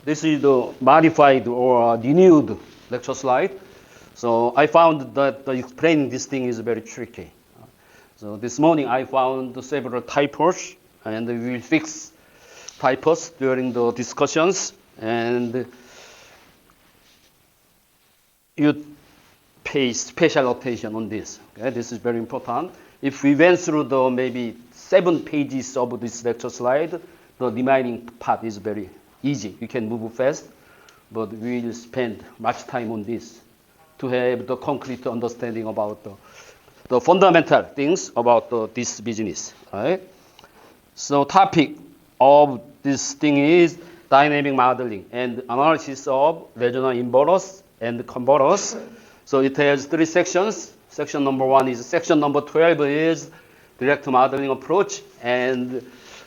This is the modified or renewed lecture slide. So I found that explaining this thing is very tricky. So this morning I found several typos, and we will fix typos during the discussions, and you pay special attention on this. Okay? This is very important. If we went through the maybe 7 pages of this lecture slide, the remaining part is very easy. You can move fast, but we will spend much time on this to have the concrete understanding about the fundamental things about this business. Right? So topic of this thing is dynamic modeling and analysis of resonant inverters and converters. So it has 3 sections. Section number 1 is section number 12 is direct modeling approach, and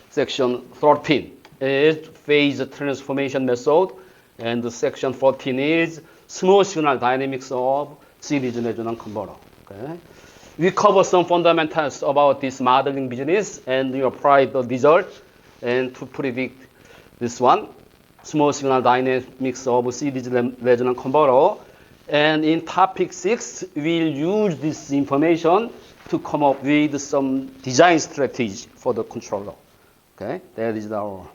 section 13 is phase transformation method, and section 14 is small signal dynamics of series resonant converter. Okay? We cover some fundamentals about this modeling business, and we apply the result and to predict this one, small signal dynamics of series resonant converter. And in topic 6, we'll use this information to come up with some design strategy for the controller. Okay, that is our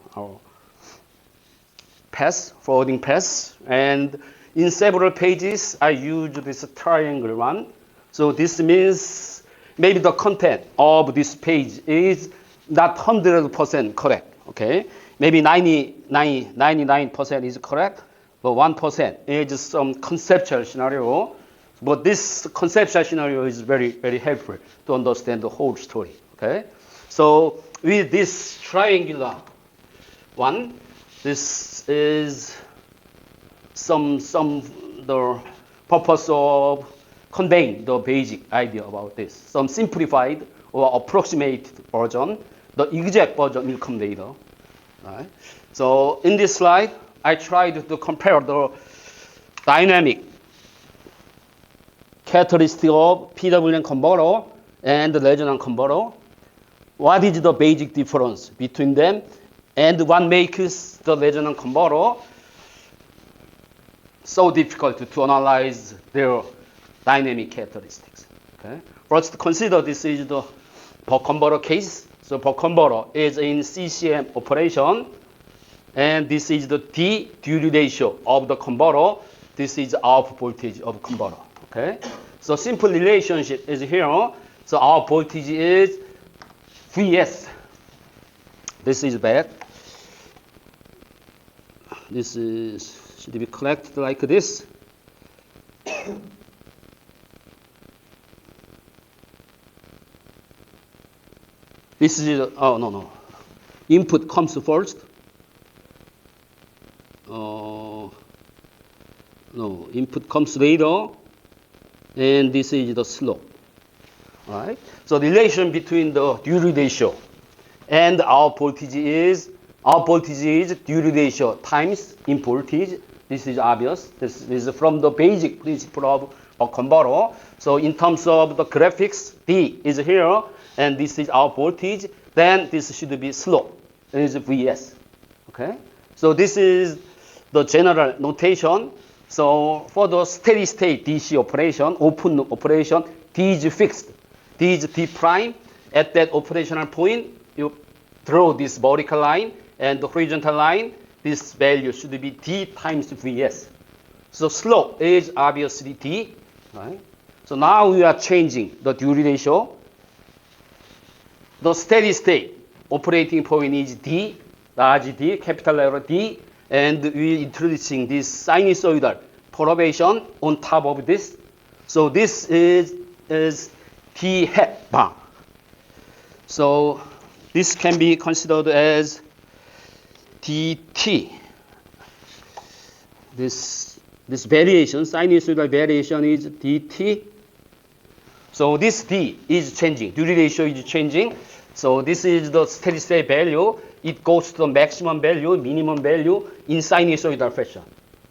path, forwarding path. And in several pages, I use this triangle one. So this means maybe the content of this page is not 100% correct. Okay, maybe 99% is correct, but 1% is some conceptual scenario. But this conceptual scenario is very, very helpful to understand the whole story. Okay, so with this triangular one, this is the purpose of conveying the basic idea about this. Some simplified or approximate version. The exact version will come later. Right? So in this slide, I tried to compare the dynamic characteristic of PWM converter and the resonant converter. What is the basic difference between them, and what makes the resonant converter so difficult to analyze their dynamic characteristics? Okay. First, consider this is the buck converter case. So buck converter is in CCM operation, and this is the D-duty ratio of the converter. This is output voltage of converter. Okay. So simple relationship is here. So our voltage is Vs. This is back. This should be collected like this. This is, oh, no. Input comes first. No, input comes later. And this is the slope. All right? So the relation between the duty ratio and our voltage is duty ratio times input voltage. This is obvious. This is from the basic principle of a converter. So in terms of the graphics, D is here, and this is our voltage. Then this should be slope. This is Vs. Okay? So this is the general notation. So for the steady state DC operation, open operation, D is fixed. D is D prime. At that operational point, you draw this vertical line and the horizontal line. This value should be D times Vs. So slope is obviously D. Right? So now we are changing the duty ratio. The steady state operating point is D, large D, capital letter D, and we are introducing this sinusoidal perturbation on top of this. So this is D hat bar. So this can be considered as dt. This variation, sinusoidal variation is dt. So this d is changing, duty ratio is changing. So this is the steady state value. It goes to the maximum value, minimum value in sinusoidal fashion.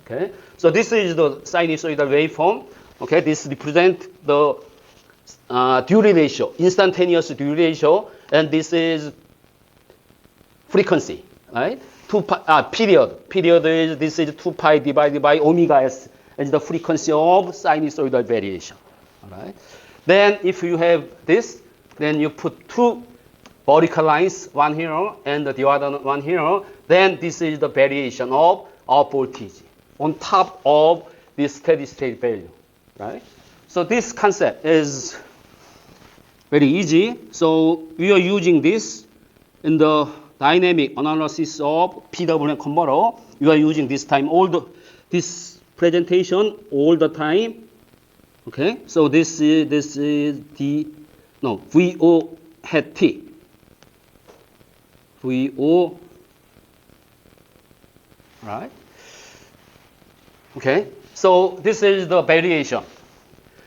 Okay. So this is the sinusoidal waveform. Okay. This represents the duty ratio, instantaneous duty ratio, and this is frequency, right? period. Period is, this is 2 pi divided by omega s as the frequency of sinusoidal variation. All right. Then if you have this, then you put two vertical lines, one here and the other one here. Then this is the variation of our voltage on top of this steady state value. Right. So this concept is very easy. So we are using this in the dynamic analysis of PWM converter. We are using this time this presentation all the time. Okay, so this is VO hat T. VO, right? Okay, so this is the variation.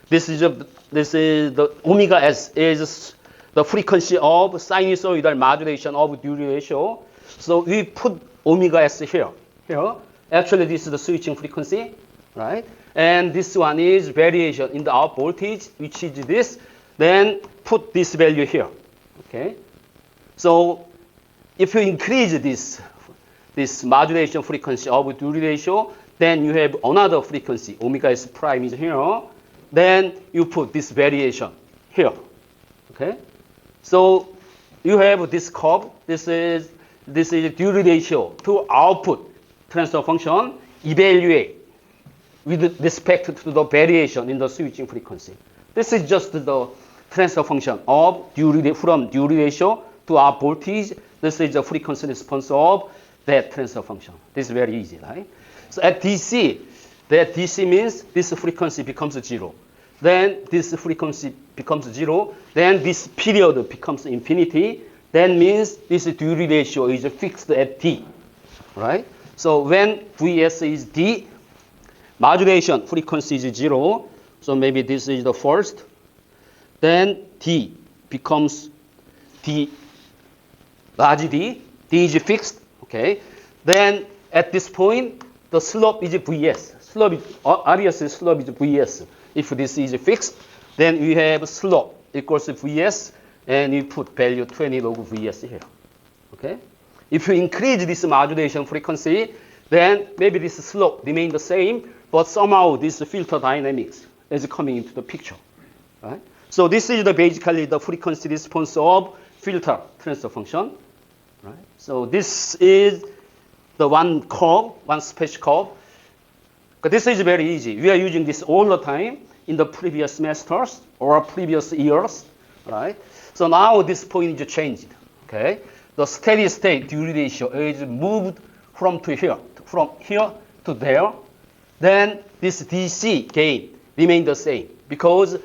This is the omega s is the frequency of sinusoidal modulation of duty ratio. So we put omega s here. Actually, this is the switching frequency, right? And this one is variation in the out voltage, which is this. Then put this value here. Okay. So if you increase this modulation frequency of duty ratio, then you have another frequency, omega s prime is here. Then you put this variation here. Okay. So you have this curve. This is duty ratio to output transfer function. Evaluate with respect to the variation in the switching frequency. This is just the transfer function of from duty ratio to our voltage. This is the frequency response of that transfer function. This is very easy, right? So at DC, that DC means this frequency becomes 0. Then this frequency becomes 0. Then this period becomes infinity. That means this duty ratio is fixed at D, right? So when Vs is D, modulation frequency is 0. So maybe this is the first. Then D becomes D, large D. D is fixed. Okay. Then at this point, the slope is Vs. Radius slope is Vs. If this is fixed, then we have slope equals to Vs, and you put value 20 log Vs here. Okay. If you increase this modulation frequency, then maybe this slope remains the same, but somehow this filter dynamics is coming into the picture. Right? So this is basically the frequency response of filter transfer function. Right? So this is the one curve, one special curve. But this is very easy. We are using this all the time in the previous semesters or previous years. Right? So now this point is changed. Okay? The steady state duty ratio is moved from here to there. Then this DC gain remains the same because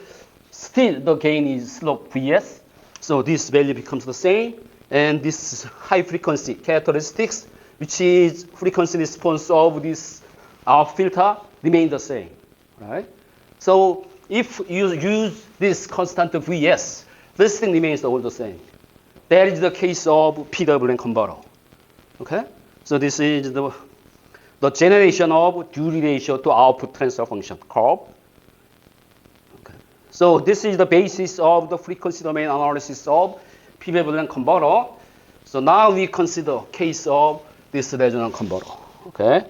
still the gain is slope Vs. So this value becomes the same. And this high frequency characteristics, which is frequency response of this our filter, remain the same. Right? So if you use this constant Vs, this thing remains all the same. That is the case of PWM converter. Okay? So this is the generation of duty ratio to output transfer function curve. Okay. So this is the basis of the frequency domain analysis of PWM converter. So now we consider case of this resonant converter. Okay?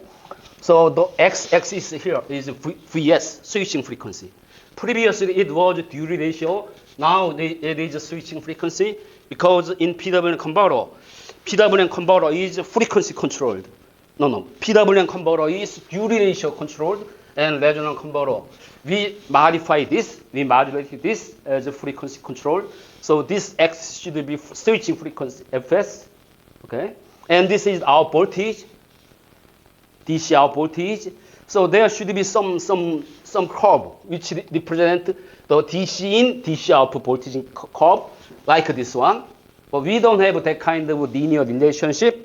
So the x-axis here is Vs, switching frequency. Previously it was duty ratio. Now it is switching frequency because in PWM converter is frequency controlled. PWM converter is duty ratio controlled, and resonant converter we modify this, we modulate this as a frequency control. So this X should be switching frequency Fs, okay? And this is our voltage, DC out voltage. So there should be some curve which represent the DC in, DC out voltage curve, like this one. But we don't have that kind of linear relationship.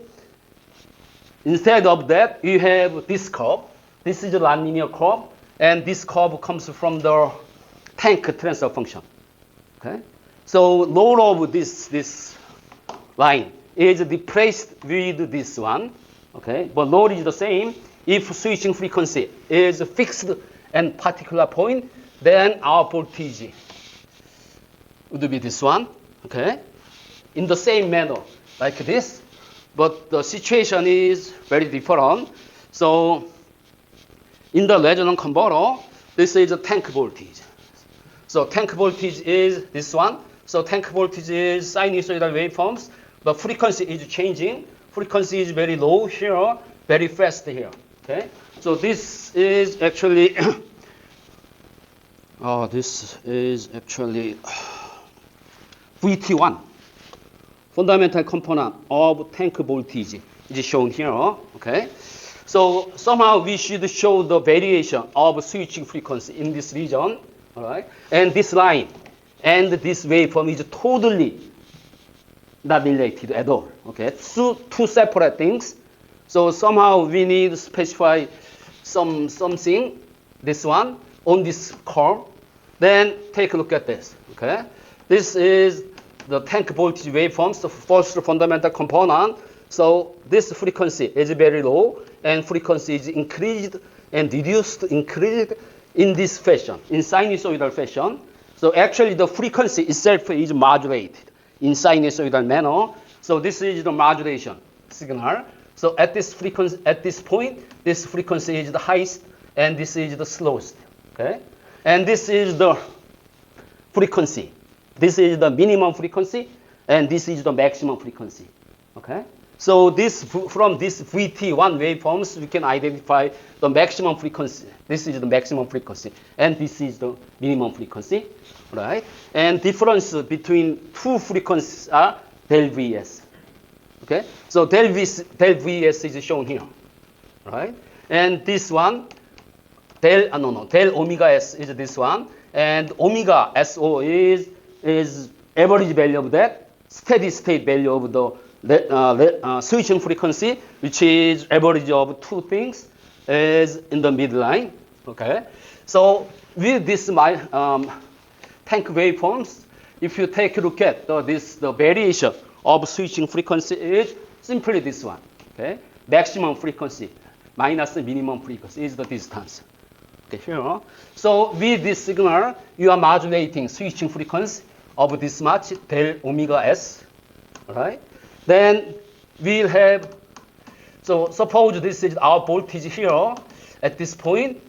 Instead of that, we have this curve. This is a nonlinear curve, and this curve comes from the tank transfer function. Okay? So load of this line is replaced with this one. Okay? But load is the same. If switching frequency is fixed and particular point, then our voltage would be this one. Okay? In the same manner, like this. but the situation is very different. So in the resonant converter, this is a tank voltage. So tank voltage is this one. So tank voltage is sinusoidal waveforms. The frequency is changing. Frequency is very low here, very fast here. Okay. So this is actually this is actually VT1, fundamental component of tank voltage is shown here. Okay. So somehow we should show the variation of switching frequency in this region. All right. And this line and this waveform is totally not related at all. Okay. Two separate things. So somehow we need to specify something, this one, on this curve. Then take a look at this. Okay. This is the tank voltage waveforms, the first fundamental component. So this frequency is very low, and frequency is increased and reduced, increased in this fashion, in sinusoidal fashion. So actually the frequency itself is modulated in sinusoidal manner. So this is the modulation signal. So at this frequency, at this point, this frequency is the highest, and this is the slowest. Okay, and this is the frequency. This is the minimum frequency, and this is the maximum frequency. Okay. So this, from this VT1 waveforms, we can identify the maximum frequency. This is the maximum frequency, and this is the minimum frequency, right? And difference between two frequencies are del Vs. Okay, so del Vs is shown here, right? And this one, del omega S is this one, and omega SO is average value of that, steady state value of the switching frequency, which is average of two things, is in the midline. Okay, so with this tank waveforms, if you take a look at the variation of switching frequency is simply this one. Okay, maximum frequency minus the minimum frequency is the distance. Okay, here. So with this signal, you are modulating switching frequency of this much del omega S. All right. Then we'll have, so suppose this is our voltage here at this point,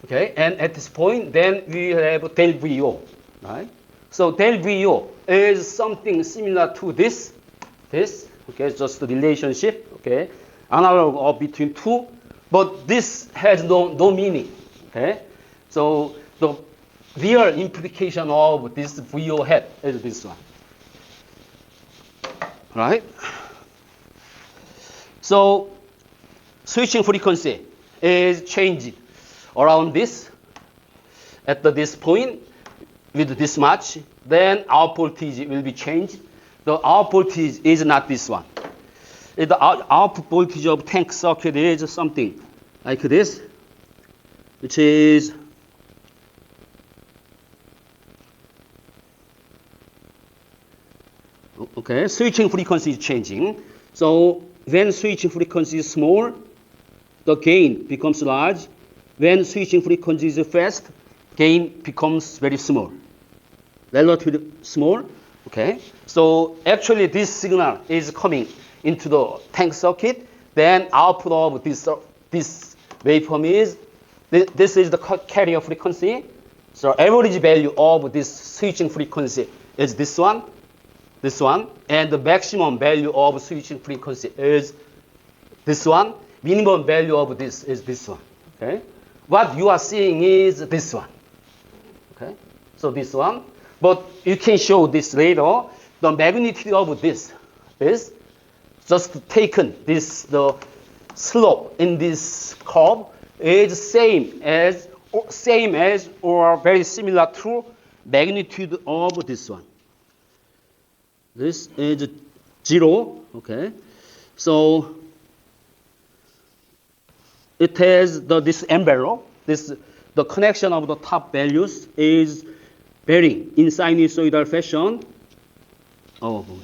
okay, and at this point, then we have del VO, right? So del VO is something similar to this, okay, just the relationship, okay, analog of between two, but this has no meaning, okay? So the real implication of this VO hat is this one. Right? So switching frequency is changing around this at this point with this much. Then our voltage will be changed. The output voltage is not this one. The output voltage of tank circuit is something like this, which is okay, switching frequency is changing. So when switching frequency is small, the gain becomes large. When switching frequency is fast, gain becomes very small, relatively small. Okay. So actually this signal is coming into the tank circuit. Then output of this waveform is, this is the carrier frequency. So average value of this switching frequency is this one, and the maximum value of switching frequency is this one. Minimum value of this is this one. Okay, what you are seeing is this one. Okay, so this one, but you can show this later. The magnitude of this just taken the slope in this curve is same as or very similar to magnitude of this one. This is 0, okay? So it has this envelope. The connection of the top values is varying in sinusoidal fashion. Oh boy.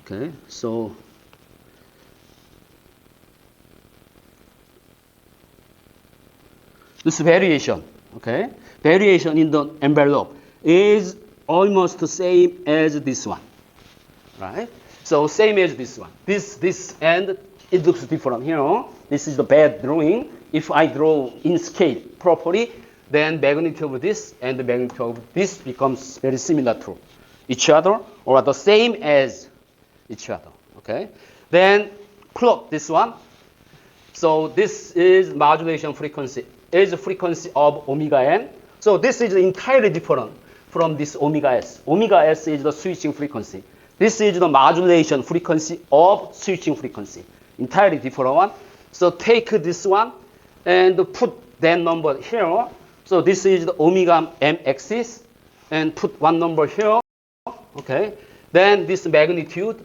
Okay, so this variation, okay, variation in the envelope is almost the same as this one, right? So same as this one. This, and it looks different here. This is the bad drawing. If I draw in scale properly, then magnitude of this and the magnitude of this becomes very similar to each other or the same as each other. Okay. Then plot this one. So this is modulation frequency. Is the frequency of omega n. So this is entirely different from this omega s. Omega s is the switching frequency. This is the modulation frequency of switching frequency. Entirely different one. So take this one and put that number here. So this is the omega m axis and put one number here. Okay. Then this magnitude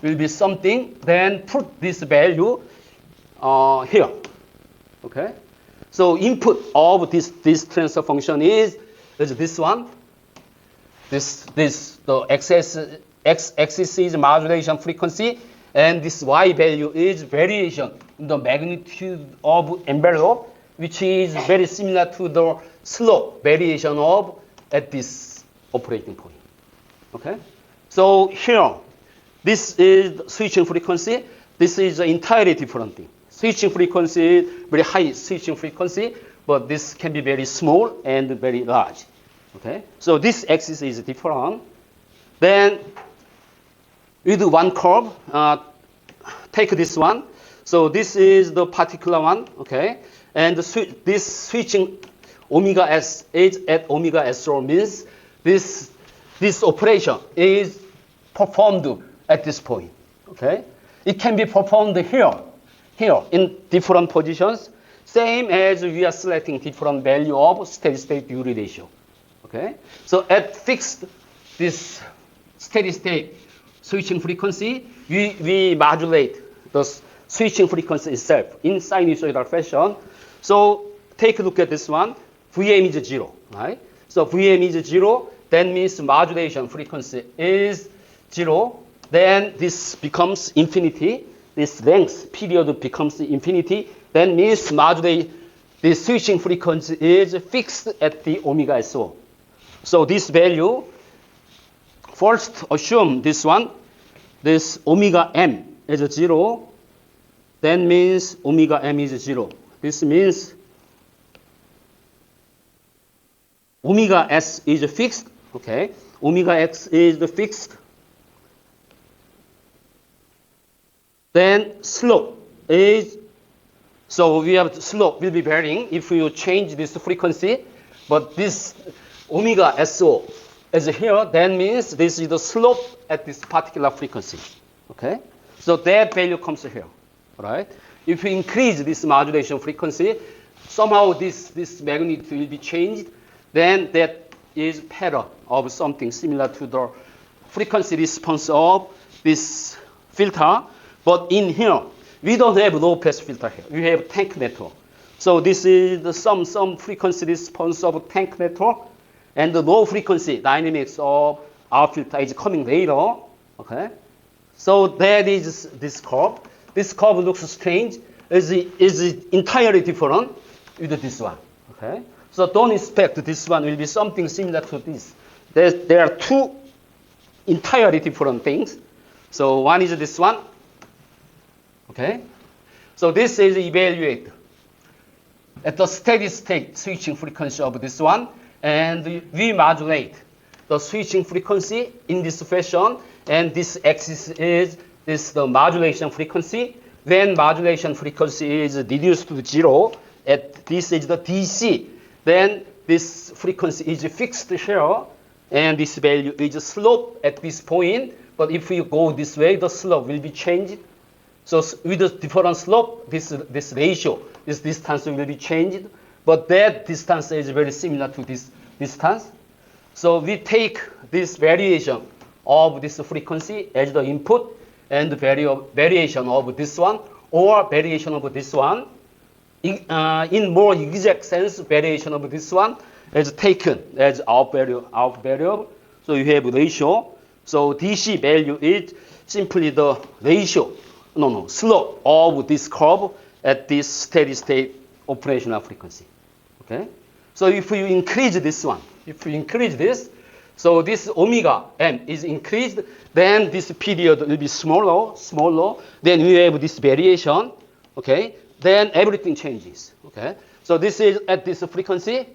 will be something. Then put this value here. Okay. So input of this transfer function is this one. The x-axis is modulation frequency, and this y value is variation in the magnitude of envelope, which is very similar to the slope variation of at this operating point. Okay. So here, this is switching frequency. This is an entirely different thing. Switching frequency is very high switching frequency, but this can be very small and very large. Okay, so this axis is different. Then with one curve, take this one. So this is the particular one. Okay, and this switching omega s is at omega s0 means this operation is performed at this point. Okay, it can be performed here in different positions, same as we are selecting different value of steady-state Uri ratio. Okay, so at fixed this steady-state switching frequency, we modulate the switching frequency itself in sinusoidal fashion. So take a look at this one. Vm is 0, right? So Vm is 0, that means modulation frequency is 0. Then this becomes infinity. This length period becomes infinity. That means modulate the switching frequency is fixed at the omega S0. So this value, first assume this one, this omega m is 0. That means omega m is 0. This means omega s is fixed. Okay, omega x is fixed. Then slope is, so we have slope will be varying if you change this frequency, but this omega SO is here, that means this is the slope at this particular frequency. Okay, so that value comes here, right? If you increase this modulation frequency, somehow this magnitude will be changed, then that is pattern of something similar to the frequency response of this filter. But in here, we don't have low pass filter here. We have tank network. So this is the some frequency response of tank network, and the low frequency dynamics of our filter is coming later. Okay, so that is this curve. This curve looks strange. Is entirely different with this one. Okay, so don't expect this one will be something similar to this. There are two entirely different things. So one is this one. Okay, so this is evaluate at the steady state switching frequency of this one, and we modulate the switching frequency in this fashion, and this axis is the modulation frequency. Then modulation frequency is reduced to 0. At this is the DC. Then this frequency is fixed here, and this value is slope at this point. But if you go this way, the slope will be changed. So with the different slope, this ratio, this distance will be changed. But that distance is very similar to this distance. So we take this variation of this frequency as the input, and the variation of this one or variation of this one. In more exact sense, variation of this one is taken as out variable. So you have ratio. So DC value is simply the ratio. Slope of this curve at this steady state operational frequency. Okay? So if you increase this one, if you increase this, So this omega m is increased, then this period will be smaller. Then we have this variation, okay? Then everything changes, okay? So this is at this frequency,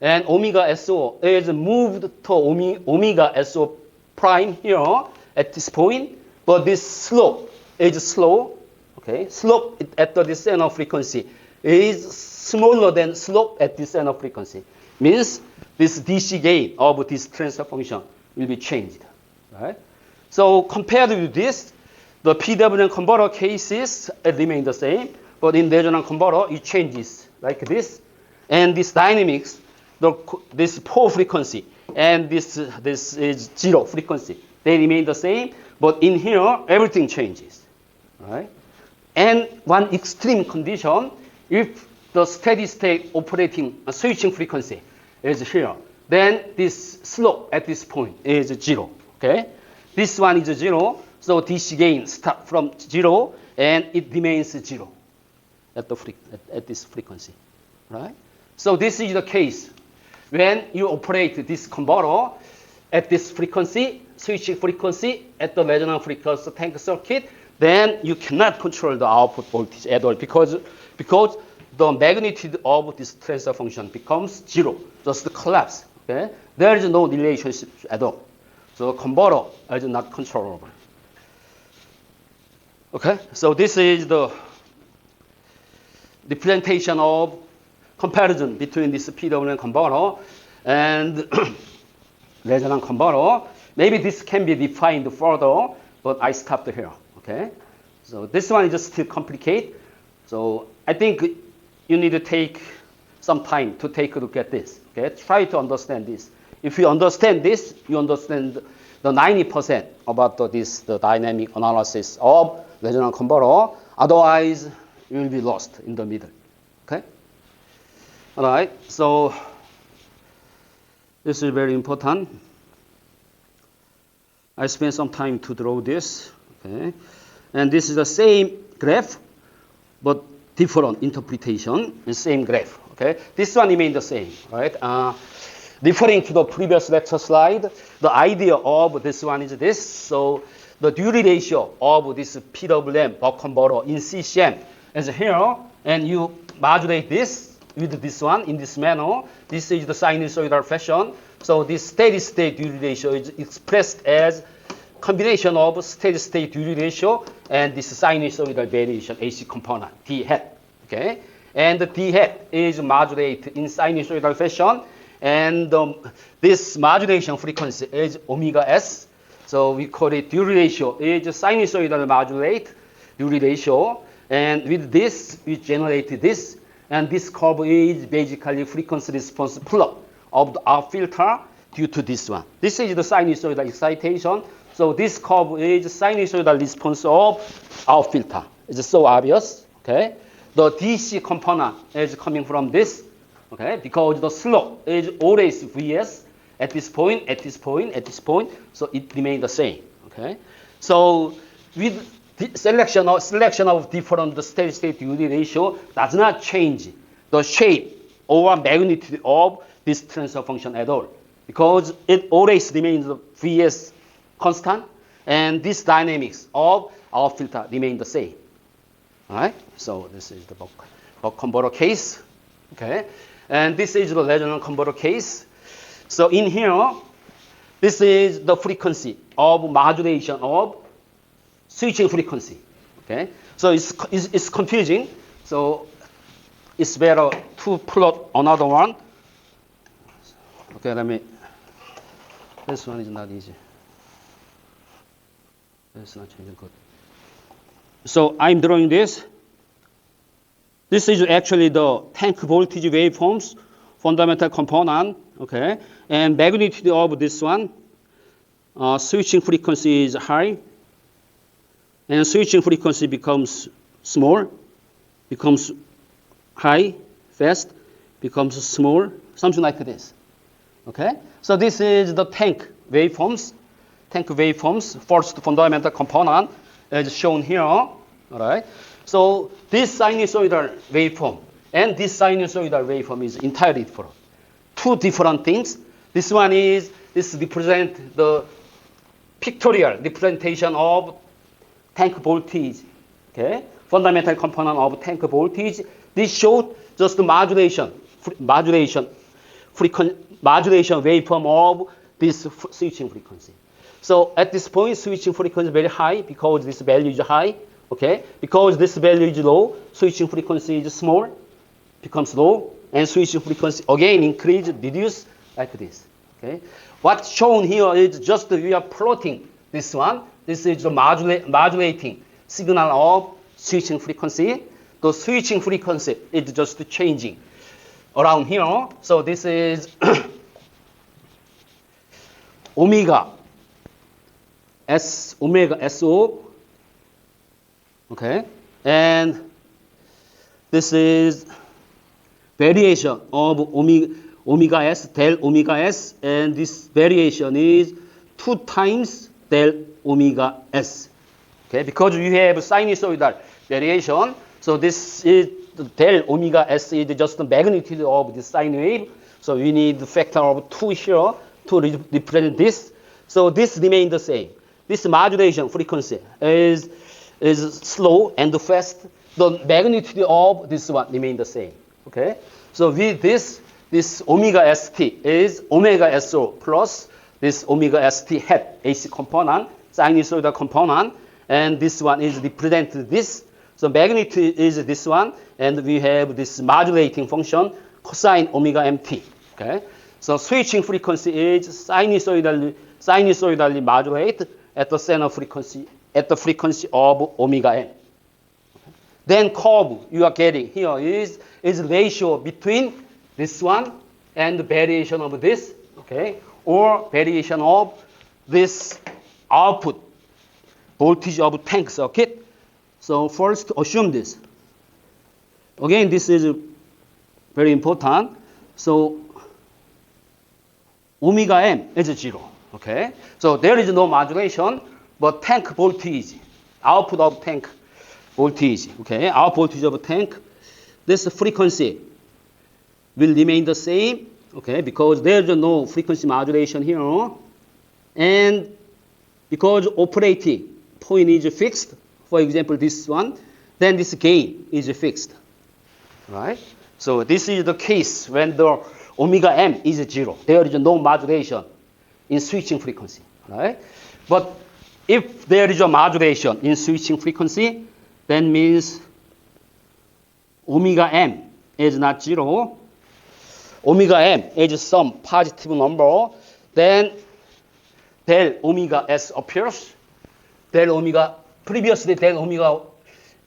and omega SO is moved to omega SO prime here at this point, but this slope is slow, okay? Slope at the center frequency is smaller than slope at the center frequency. Means this DC gain of this transfer function will be changed, right? So compared with this, the PWM converter cases remain the same, but in resonant converter it changes like this, and this dynamics, this pole frequency and this is zero frequency, they remain the same, but in here everything changes, right? And one extreme condition, if the steady state operating switching frequency is here, then this slope at this point is zero, okay? This one is zero, so DC gain starts from zero and it remains zero at this frequency, right? So this is the case when you operate this converter at this frequency, switching frequency at the resonant frequency tank circuit, then you cannot control the output voltage at all because the magnitude of this transfer function becomes zero, just collapse. Okay? There is no relationship at all. So converter is not controllable. Okay, so this is the representation of comparison between this PWM converter and resonant converter. Maybe this can be defined further, but I stopped here. Okay, so this one is just still complicated. So I think you need to take some time to take a look at this. Okay, try to understand this. If you understand this, you understand the 90% about the dynamic analysis of resonant converter. Otherwise, you will be lost in the middle. Okay. All right. So this is very important. I spent some time to draw this. Okay. And this is the same graph, but different interpretation, the same graph. Okay. This one remains the same, right? Referring to the previous lecture slide, the idea of this one is this. So the duty ratio of this PWM buck converter in CCM is here, and you modulate this with this one in this manner. This is the sinusoidal fashion. So this steady state duty ratio is expressed as combination of steady state duty ratio and this sinusoidal variation AC component D hat. Okay, and the D hat is modulated in sinusoidal fashion, and this modulation frequency is omega s. So we call it duty ratio is sinusoidal modulate duty ratio, and with this we generate this, and this curve is basically frequency response plot of the R filter due to this one. This is the sinusoidal excitation. So this curve is sinusoidal response of R filter. It's so obvious. Okay, the DC component is coming from this. Okay, because the slope is always Vs at this point, at this point, at this point, so it remains the same. Okay, so with the selection of different steady state duty ratio does not change the shape or magnitude of this transfer function at all, because it always remains Vs constant, and this dynamics of our filter remain the same. All right, so this is the buck converter case. Okay, and this is the resonant converter case. So in here, this is the frequency of modulation of switching frequency. Okay, so it's confusing. So it's better to plot another one. Okay, this one is not easy. It's not changing good. So I'm drawing this. This is actually the tank voltage waveforms, fundamental component, okay? And magnitude of this one, switching frequency is high, and switching frequency becomes small, becomes high, fast, becomes small, something like this, okay? So this is the tank waveforms, first fundamental component as shown here, all right? So this sinusoidal waveform and this sinusoidal waveform is entirely different. Two different things. This represent the pictorial representation of tank voltage. Okay, fundamental component of tank voltage. This shows just the modulation waveform of this switching frequency. So at this point, switching frequency is very high because this value is high. Okay, because this value is low, switching frequency is small, becomes low, and switching frequency again increase, reduce like this. Okay, what's shown here is just we are plotting this one. This is the modulating signal of switching frequency. The switching frequency is just changing around here. So this is omega SO. Okay, and this is variation of omega S, del omega S, and this variation is 2 times del omega S. Okay, because we have sinusoidal variation, so this is del omega S is just the magnitude of the sine wave. So we need the factor of 2 here to represent this. So this remains the same. This modulation frequency is slow and fast. The magnitude of this one remains the same. Okay. So with this omega ST is omega SO plus this omega ST hat AC component, sinusoidal component, and this one is represented this. So magnitude is this one, and we have this modulating function cosine omega MT. Okay. So switching frequency is sinusoidally modulate at the center frequency, at the frequency of omega m. Then curve you are getting here is ratio between this one and the variation of this, okay, or variation of this output voltage of tank circuit. So first assume this. Again, this is very important. So omega m is 0. Okay, so there is no modulation, but tank voltage, output of tank voltage, okay, output voltage of tank, this frequency will remain the same, okay, because there is no frequency modulation here, and because operating point is fixed, for example, this one, then this gain is fixed, right? So this is the case when the omega m is 0. There is no modulation in switching frequency, right? But if there is a modulation in switching frequency, then means omega m is not 0. Omega m is some positive number. Then del omega s appears. Previously del omega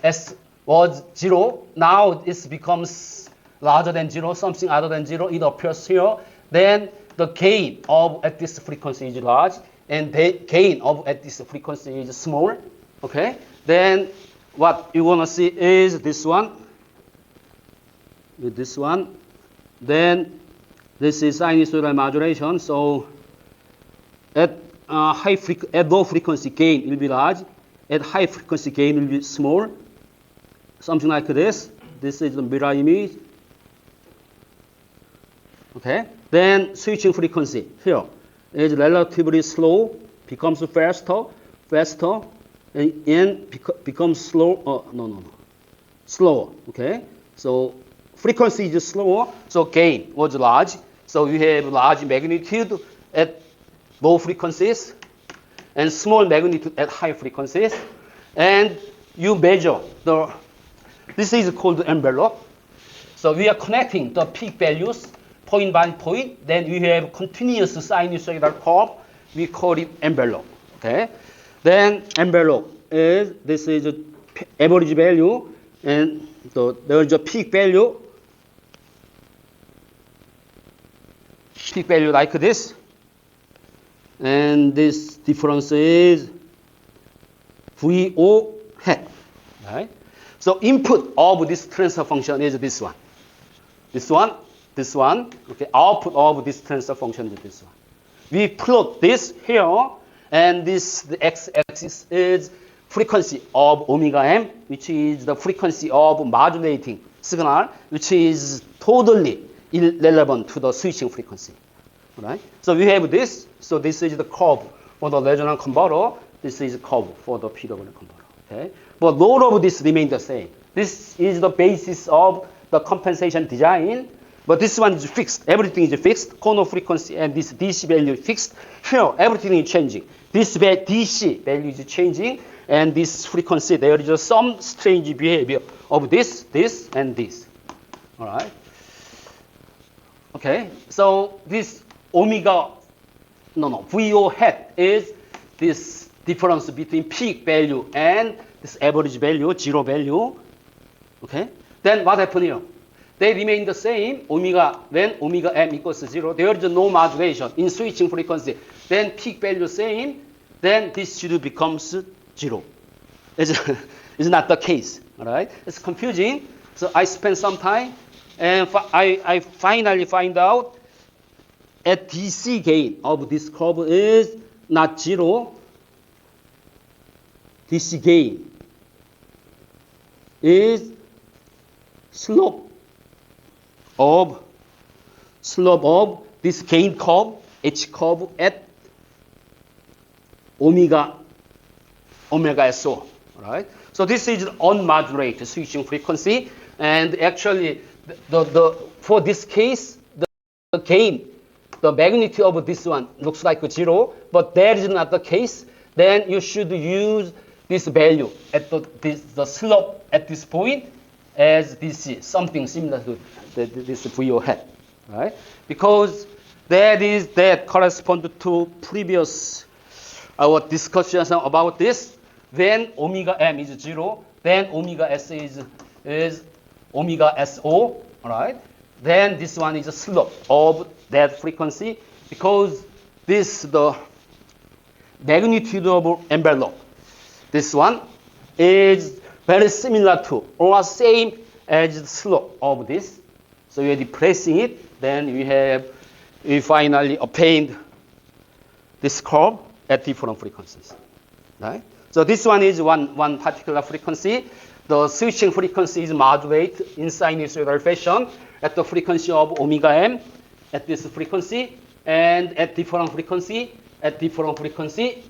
s was 0. Now it becomes larger than 0, something other than 0. It appears here. Then the gain of at this frequency is large, and the gain of at this frequency is small. Okay. Then what you want to see is this one. With this one, then this is sinusoidal modulation. So at low frequency gain will be large. At high frequency gain will be small. Something like this. This is the mirror image. Okay. Then switching frequency here is relatively slow, becomes faster, and becomes slow. Slower. Okay. So frequency is slower, so gain was large. So you have large magnitude at low frequencies and small magnitude at high frequencies, and you measure this is called envelope. So we are connecting the peak values point by point. Then we have continuous sinusoidal curve. We call it envelope. Okay. Then envelope is this is average value, and there is a peak value. Peak value like this, and this difference is VO hat. Right. So input of this transfer function is this one. This one. Okay. Output of this transfer function is this one. We plot this here, and the x-axis is frequency of omega m, which is the frequency of modulating signal, which is totally irrelevant to the switching frequency. right? So we have this. So this is the curve for the resonant converter. This is the curve for the PWM converter. Okay, but all of this remain the same. This is the basis of the compensation design. But this one is fixed. Everything is fixed. Corner frequency and this DC value is fixed. Here, everything is changing. This DC value is changing, and this frequency, there is some strange behavior of this, and this. All right. Okay. So this omega, VO hat is this difference between peak value and this average value, zero value. Okay. Then what happened here? They remain the same. Omega, when omega m equals 0, there is no modulation in switching frequency. Then peak value same. Then this should becomes 0. It's not the case. All right. It's confusing. So I spent some time, and I finally find out at DC gain of this curve is not 0. DC gain is slope of this gain curve, H curve at omega SO, right? So this is unmodulated switching frequency, and actually for this case, the gain, the magnitude of this one looks like 0, but that is not the case. Then you should use this value at the slope at this point as this is something similar to this VO hat, right? Because that corresponds to previous our discussions about this. When omega m is 0, then omega s is omega SO, all right? Then this one is a slope of that frequency, because the magnitude of envelope, this one is very similar to or same as the slope of this. So we are depressing it, then we finally obtained this curve at different frequencies, right? So this one is one particular frequency. The switching frequency is modulated in sinusoidal fashion at the frequency of omega m at this frequency, and at different frequency,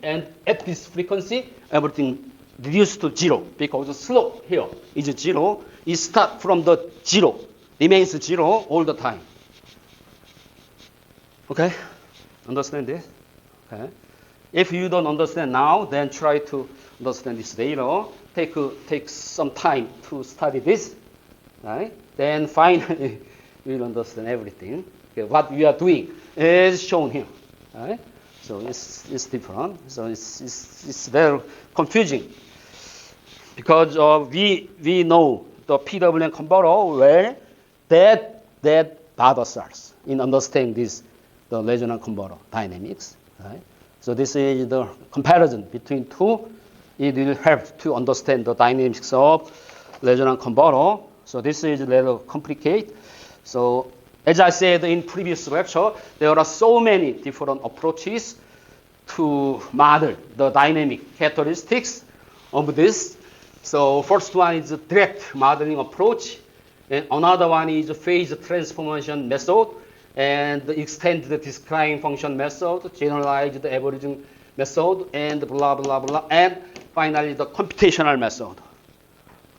and at this frequency, everything reduced to 0, because the slope here is 0. It starts from the 0, remains 0 all the time. Okay? Understand this? Okay. If you don't understand now, then try to understand this later. Take some time to study this, right? Then finally you'll understand everything. Okay, what we are doing is shown here, right? So it's different. So it's very confusing, because we know the PWM converter well, that bothers us in understanding the resonant converter dynamics, right? So this is the comparison between two. It will help to understand the dynamics of resonant converter. So this is a little complicated. So as I said in previous lecture, there are so many different approaches to model the dynamic characteristics of this. So first one is a direct modeling approach, and another one is a phase transformation method, and the extended discrete function method, generalized averaging method, and blah, blah, blah, and finally the computational method.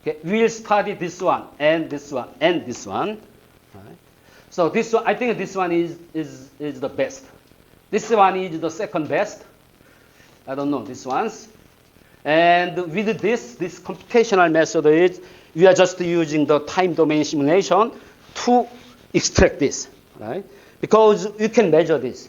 Okay, we'll study this one, and this one, and this one. Right. So this one, I think this one is the best. This one is the second best. I don't know, this one's. And with this computational method is, we are just using the time domain simulation to extract this, right? Because you can measure this.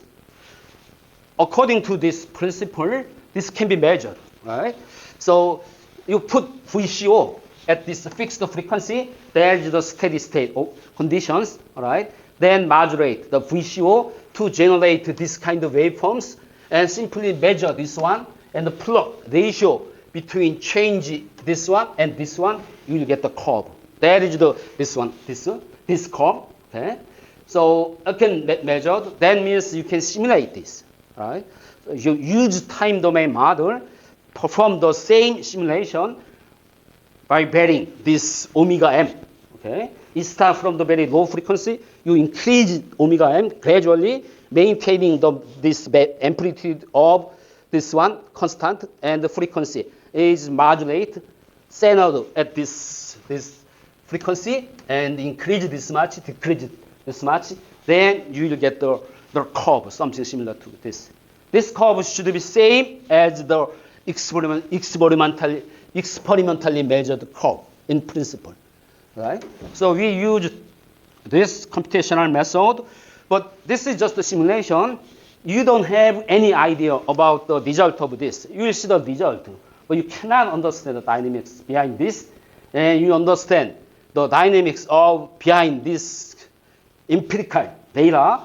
According to this principle, this can be measured, right? So you put VCO at this fixed frequency, there is the steady state conditions, all right? Then modulate the VCO to generate this kind of waveforms, and simply measure this one and plot ratio between change this one and this one, you will get the curve. That is this curve. Okay. So you can measure. That means you can simulate this. Right. So you use time domain model, perform the same simulation by varying this omega m. Okay. It starts from the very low frequency. You increase omega m gradually, maintaining this amplitude of this one constant, and the frequency is modulate centered at this frequency and increase this much, decrease this much. Then you will get the curve, something similar to this. This curve should be same as the experimentally measured curve in principle, right? So we use this computational method, but this is just a simulation. You don't have any idea about the result of this. You will see the result, but you cannot understand the dynamics behind this, and you understand the dynamics of behind this empirical data,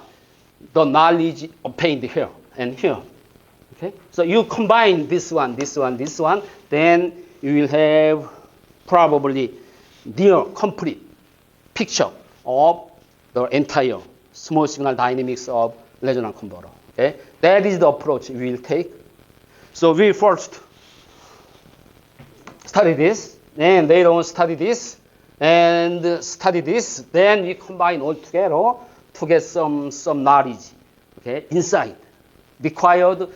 the knowledge obtained here and here. Okay, so you combine this one, then you will have probably near complete picture of the entire small signal dynamics of resonant converter. Okay, that is the approach we will take. So we first study this, and later on study this, and study this. Then we combine all together to get some knowledge, okay, insight required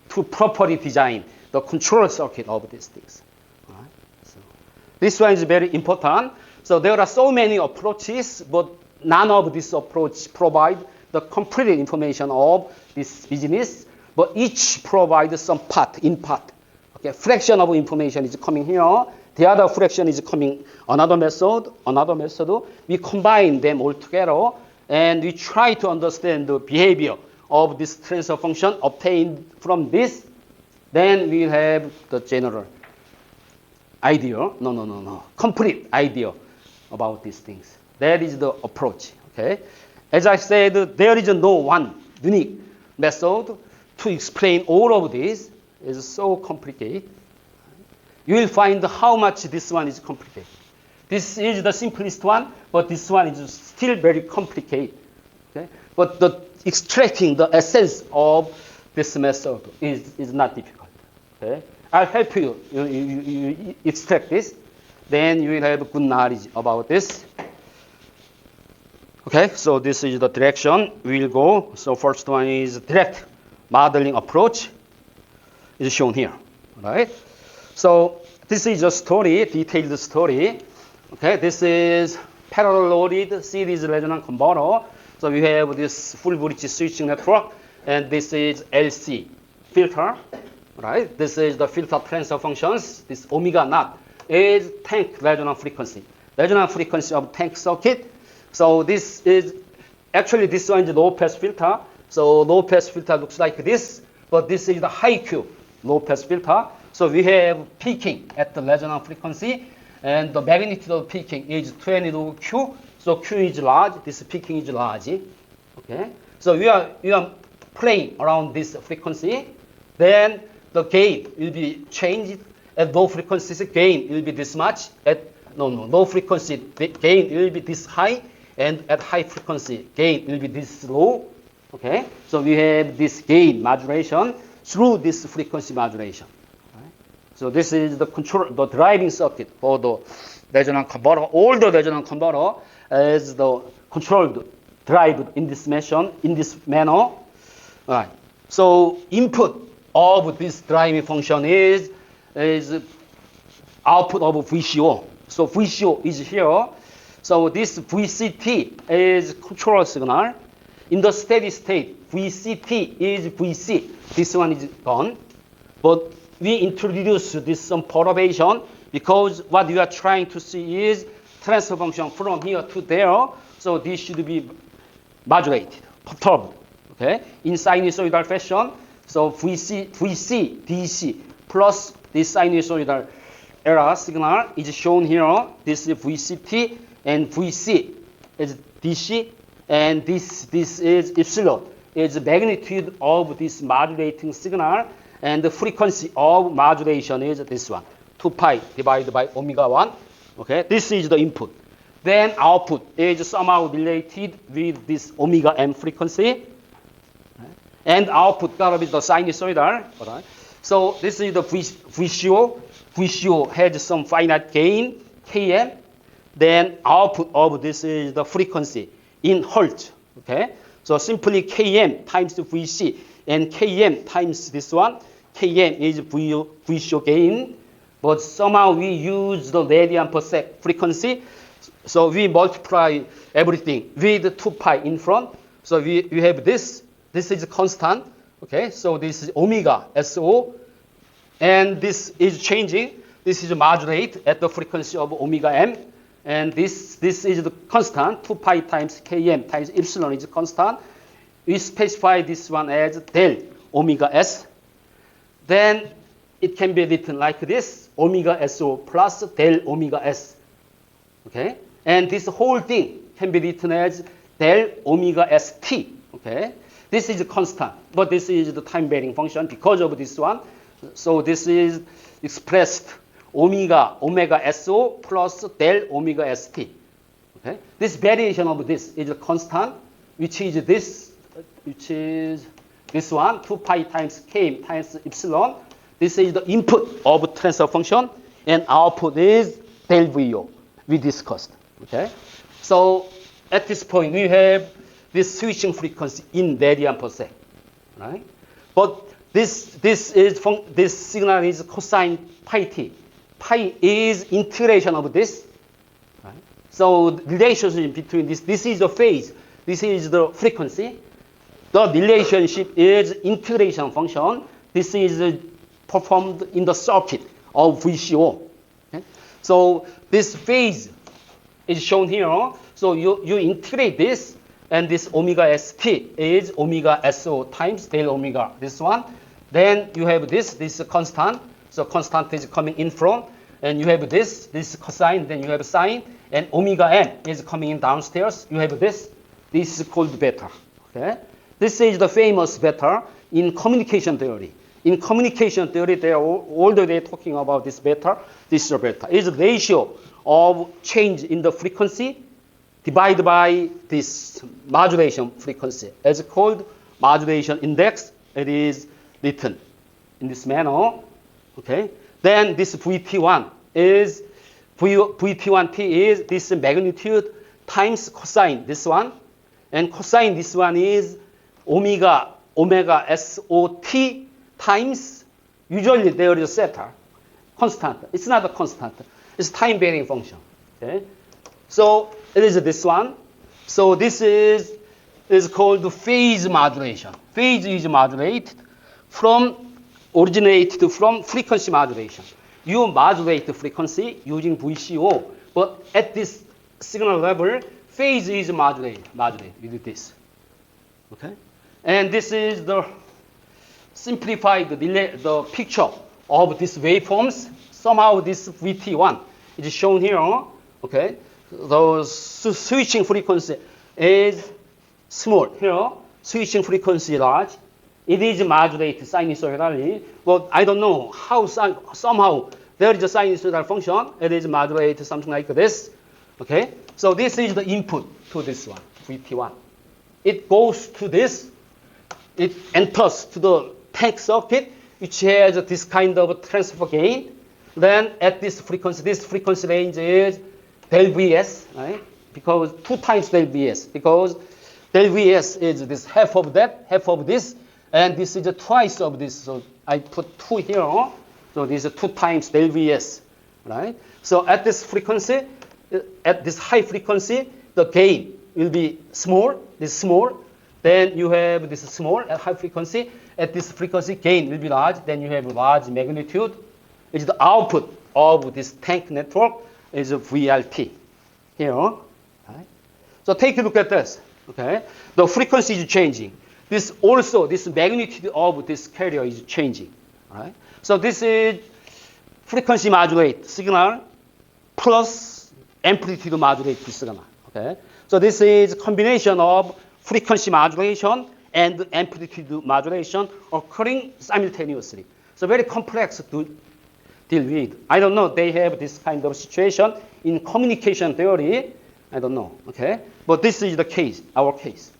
to properly design the control circuit of these things. All right? So this one is very important. So there are so many approaches, but none of this approach provide the complete information of this business, but each provides some part, in part. Okay, fraction of information is coming here. The other fraction is coming another method. We combine them all together, and we try to understand the behavior of this transfer function obtained from this. Then we have the general idea. Complete idea about these things. That is the approach. Okay. As I said, there is no one unique method to explain all of this. It's so complicated. You will find how much this one is complicated. This is the simplest one, but this one is still very complicated. Okay? But the extracting the essence of this method is not difficult. Okay? I'll help you. You extract this, then you will have good knowledge about this. Okay, so this is the direction we will go. So first one is direct modeling approach, is shown here, right? So this is a story, detailed story. Okay, this is parallel loaded series resonant converter. So we have this full bridge switching network, and this is LC filter, right? This is the filter transfer functions. This omega naught is tank resonant frequency of tank circuit. So this is actually this one is low pass filter. So low pass filter looks like this, but this is the high Q low pass filter. So we have peaking at the resonant frequency, and the magnitude of peaking is 20 log Q. So Q is large, this peaking is large. Okay. So we are playing around this frequency. Then the gain will be changed. At low frequency, gain will be this much. At low frequency, the gain will be this high, and at high frequency, gain will be this low. Okay. So we have this gain modulation through this frequency modulation. So this is the control, the driving circuit for the resonant converter. All the resonant converter is the controlled, drive in this manner. All right. So input of this driving function is output of VCO. So VCO is here. So this VCT is control signal. In the steady state, VCT is VC. This one is gone. But we introduce this some perturbation because what we are trying to see is transfer function from here to there. So this should be modulated, perturbed, okay, in sinusoidal fashion. So VC, DC plus this sinusoidal error signal is shown here. This is VCT and VC is DC, and this is epsilon is the magnitude of this modulating signal. And the frequency of modulation is this one, 2 pi divided by omega 1. Okay, this is the input. Then output is somehow related with this omega m frequency. And output gotta be the sinusoidal. All right. So this is the VCO. VCO has some finite gain, Km. then output of this is the frequency in hertz. Okay, so simply Km times Vc and Km times this one. Km is VCO gain, but somehow we use the radian per sec frequency, so we multiply everything with 2 pi in front. So we have this. This is constant. Okay, so this is omega SO, and this is changing. This is modulate at the frequency of omega m, and this is the constant. 2 pi times Km times epsilon is constant. We specify this one as del omega s. Then it can be written like this: omega SO plus del omega s. Okay, and this whole thing can be written as del omega st. Okay, this is a constant, but this is the time varying function because of this one. So this is expressed omega SO plus del omega st. Okay, this variation of this is a constant, which is this one, 2 pi times Km times epsilon. This is the input of transfer function, and output is del VO we discussed. Okay, so at this point we have this switching frequency in radian per sec, right? But this signal is cosine pi t. Pi is integration of this, right? So the relationship between this is the phase, this is the frequency. The relationship is integration function. This is performed in the circuit of VCO. Okay? So this phase is shown here. So you integrate this, and this omega st is omega SO times del omega, this one. Then you have this constant. So constant is coming in front, and you have this cosine, then you have sine, and omega m is coming in downstairs. You have this is called beta. Okay? This is the famous beta in communication theory. In communication theory, they are all the way talking about this beta. This is the beta. It's the ratio of change in the frequency divided by this modulation frequency. It's called modulation index. It is written in this manner. Okay. Then this VT1 is VT1T is this magnitude times cosine this one, and cosine this one is omega SOT times, usually there is a theta, constant. It's not a constant. It's time varying function. Okay? So it is this one. So this is called phase modulation. Phase is modulated originated from frequency modulation. You modulate the frequency using VCO, but at this signal level, phase is modulated with this. Okay? And this is the simplified the picture of these waveforms. Somehow this VT1 is shown here. Okay? The switching frequency is small here. Switching frequency large. It is modulated sinusoidally, but I don't know how somehow there is a sinusoidal function. It is modulated something like this. Okay? So this is the input to this one, VT1. It goes to this. It enters to the tank circuit, which has this kind of transfer gain. Then at this frequency range is del Vs, right? Because 2 times del Vs, because del Vs is this half of that, half of this, and this is twice of this. So I put 2 here. So this is 2 times del Vs, right? So at this frequency, at this high frequency, the gain will be small. This small. Then you have this small at high frequency. At this frequency, gain will be large. Then you have large magnitude. It's the output of this tank network is a VLT here. Right? So take a look at this. Okay, the frequency is changing. This magnitude of this carrier is changing. Right? So this is frequency modulate signal plus amplitude modulate signal. Okay, so this is a combination of frequency modulation and amplitude modulation occurring simultaneously. So very complex to deal with. I don't know, they have this kind of situation in communication theory. I don't know, okay? But this is the case, our case.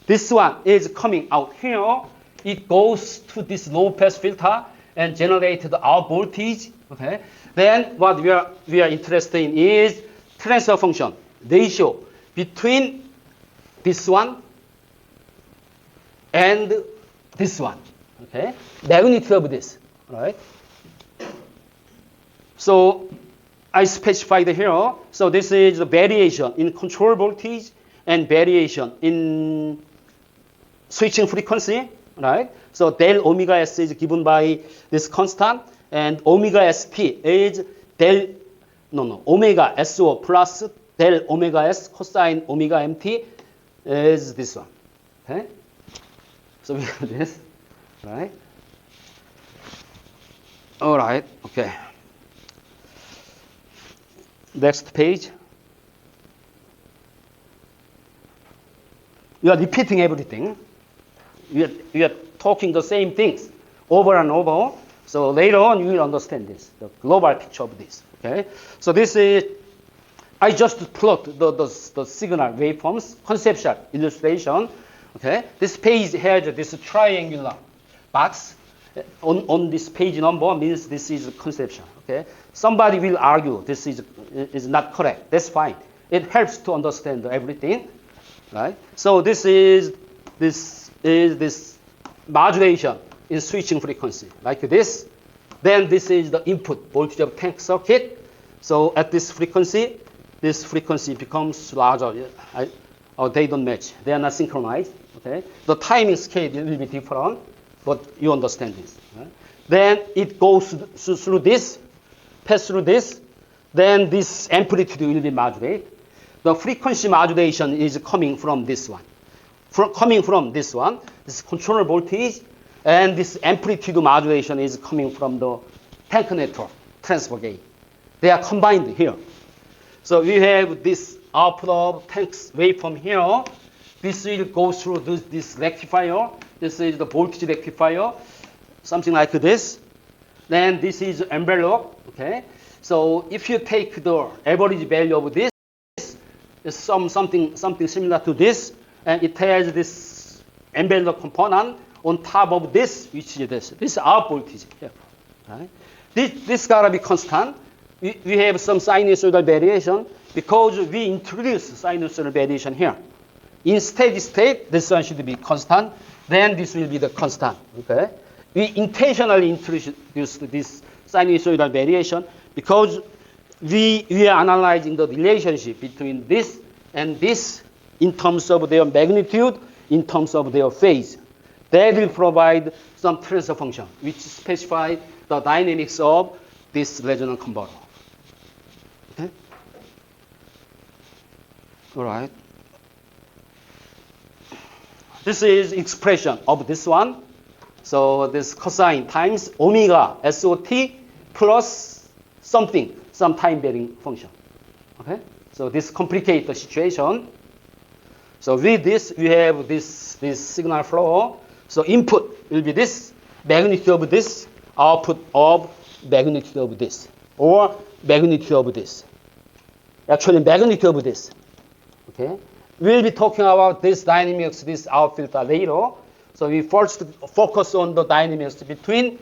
This one is coming out here. It goes to this low pass filter and generates our voltage, okay? Then what we are interested in is transfer function ratio between this one and this one. Okay, magnitude of this, right? So I specified here. So this is the variation in control voltage and variation in switching frequency, right? So del omega s is given by this constant, and omega st is omega so plus del omega s cosine omega mt is this one. Okay, so we have this, right? All right, okay. Next page. You are repeating everything. We are talking the same things over and over. So later on, you will understand this, the global picture of this. Okay. So this is, I just plot the signal waveforms, conceptual illustration. Okay. This page has this triangular box. On this page number means this is conceptual. Okay. Somebody will argue this is not correct. That's fine. It helps to understand everything, right? So this is this modulation in switching frequency like this. Then this is the input voltage of tank circuit. So at this frequency becomes larger. They don't match. They are not synchronized. Okay. The timing scale will be different, but you understand this. Right? Then it goes through this. Pass through this, then this amplitude will be modulated. The frequency modulation is coming from this one. Coming from this one, this control voltage, and this amplitude modulation is coming from the tank network transfer gate. They are combined here. So we have this output of tank's waveform here. This will go through this rectifier. This is the voltage rectifier, something like this. Then this is envelope. Okay, so if you take the average value of this, is something similar to this, and it has this envelope component on top of this, which is this. This is our voltage here. Right? This gotta be constant. We have some sinusoidal variation because we introduce sinusoidal variation here. In steady state, this one should be constant. Then this will be the constant. Okay, we intentionally introduced this sinusoidal variation because we are analyzing the relationship between this and this in terms of their magnitude, in terms of their phase. That will provide some transfer function which specify the dynamics of this resonant converter. Okay? All right. This is expression of this one. So this cosine times omega SOT plus something, some time varying function. Okay? So this complicates the situation. So with this, we have this signal flow. So input will be this, magnitude of this, output of magnitude of this, or magnitude of this. Actually, magnitude of this. Okay? We'll be talking about this dynamics, this out filter later. So we first focus on the dynamics between